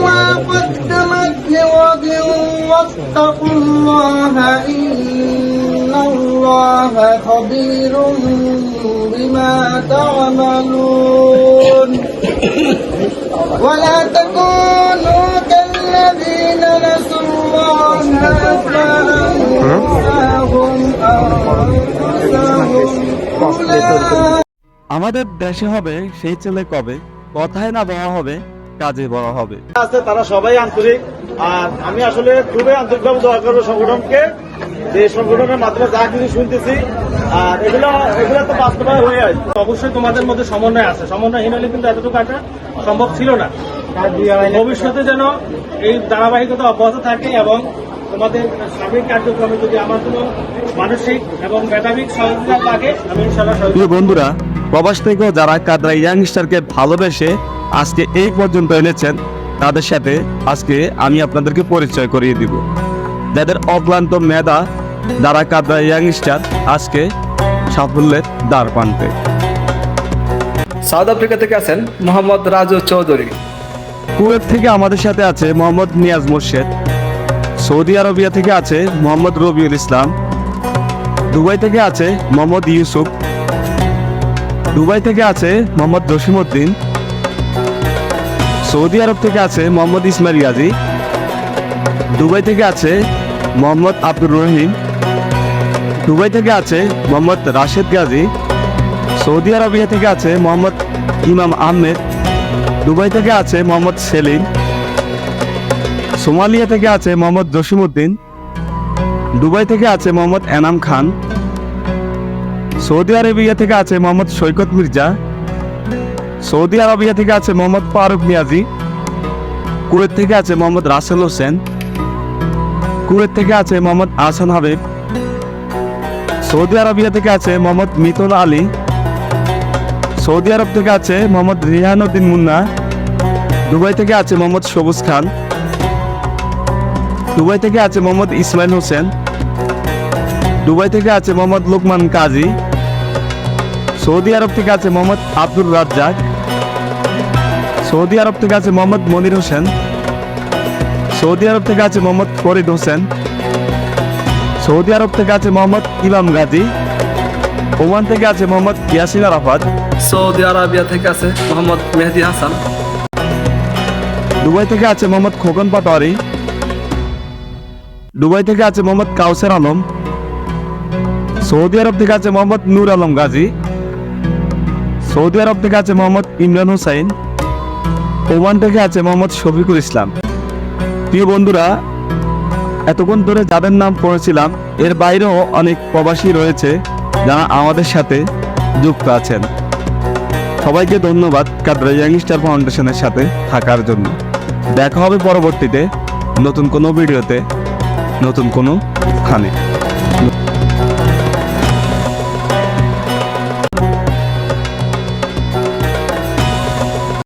ما قدمت لغد واتقوا الله إن الله خبير بما تعملون ولا تكونوا كالذين نسوا الله فأنساهم أنفسهم আমাদের দেশে হবে সেই ছেলে কবে, কথায় না বলা হবে কাজে বলা হবে। আছে তারা সবাই আন্তরিক, আর আমি আসলে খুবই আন্তরিকভাবে দোয়া করবো সংগঠনকে, যে সংগঠনের মাধ্যমে যা কিছু শুনতেছি আর এগুলো তো বাস্তবায়ন হয়ে আসবে। অবশ্যই তোমাদের মধ্যে সমন্বয় আছে, সমন্বয়হীন হলে কিন্তু এতটুকু একটা সম্ভব ছিল না। ভবিষ্যতে যেন এই ধারাবাহিকতা অব্যাহত থাকে এবং তোমাদের সার্বিক কার্যক্রমে যদি আমার কোনো মানসিক এবং মেধাবিক সহযোগিতা লাগে আমি ইনশাআল্লাহ। প্রিয় বন্ধুরা, প্রবাস থেকেও যারা কাদরা ইয়াংস্টারকে ভালোবেসে আজকে এই পর্যন্ত এনেছেন, তাদের সাথে আজকে আমি আপনাদেরকে পরিচয় করিয়ে দিব, যাদের অক্লান্ত মেধা যারা কাদরা ইয়াংস্টার আজকে সাফল্যের দ্বার প্রান্তে। সাউথ আফ্রিকা থেকে আছেন মোহাম্মদ রাজু চৌধুরী। কুয়েত থেকে আমাদের সাথে আছে মোহাম্মদ নিয়াজ মোর্শেদ। সৌদি আরবিয়া থেকে আছে মোহাম্মদ রবিউল ইসলাম। দুবাই থেকে আছে মোহাম্মদ ইউসুফ। দুবাই থেকে আছে মোহাম্মদ জসিমউদ্দিন। সৌদি আরব থেকে আছে মোহাম্মদ ইসমাইল গাজী। দুবাই থেকে আছে মোহাম্মদ আব্দুর রহিম। দুবাই থেকে আছে মোহাম্মদ রাশেদ গাজী। সৌদি আরবিয়া থেকে আছে মোহাম্মদ ইমাম আহমেদ। দুবাই থেকে আছে মোহাম্মদ সেলিম। সোমালিয়া থেকে আছে মোহাম্মদ জসিমউদ্দিন। দুবাই থেকে আছে মোহাম্মদ এনাম খান। সৌদি আরবিয়া থেকে আছে মোহাম্মদ সৈকত মির্জা। সৌদি আরবিয়া থেকে আছে মোহাম্মদ ফারুক নিয়াজি। কুয়েত থেকে আছে মোহাম্মদ রাসেল হোসেন। কুয়েত থেকে আছে মোহাম্মদ আহসান হাবিব। সৌদি আরবিয়া থেকে আছে মোহাম্মদ মিতুল আলী। সৌদি আরব থেকে আছে মোহাম্মদ রিহানুদ্দিন মুন্না। দুবাই থেকে আছে মোহাম্মদ সবুজ খান। দুবাই থেকে আছে মোহাম্মদ ইসমাইল হোসেন। দুবাই থেকে আছে মোহাম্মদ লোকমান কাজী। সৌদি আরব থেকে আছে মোহাম্মদ আব্দুর রাজ্জাক। সৌদি আরব থেকে আছে মোহাম্মদ মনির হোসেন। সৌদি আরব থেকে আছে মোহাম্মদ ফরিদ হোসেন। সৌদি আরব থেকে আছে মোহাম্মদ ইমাম গাজী। ওমান থেকে আছে মোহাম্মদ ইয়াসিন আরাফাত। সৌদি আরবিয়া থেকে আছে মোহাম্মদ মেহেদি হাসান। দুবাই থেকে আছে মোহাম্মদ খোকন পাটোয়ারি। দুবাই থেকে আছে মোহাম্মদ কাউসার আলম। সৌদি আরব থেকে আছে মোহাম্মদ নূর আলম গাজী। সৌদি আরব থেকে আছে মোহাম্মদ ইমরান হুসাইন। ওমান থেকে আছে মোহাম্মদ শফিকুল ইসলাম। প্রিয় বন্ধুরা, এতক্ষণ ধরে যাদের নাম পড়েছিলাম, এর বাইরেও অনেক প্রবাসী রয়েছে যারা আমাদের সাথে যুক্ত আছেন। সবাইকে ধন্যবাদ কাদরা ইয়াংস্টার ফাউন্ডেশনের সাথে থাকার জন্য। দেখা হবে পরবর্তীতে নতুন কোনো ভিডিওতে, নতুন কোনো স্থানে।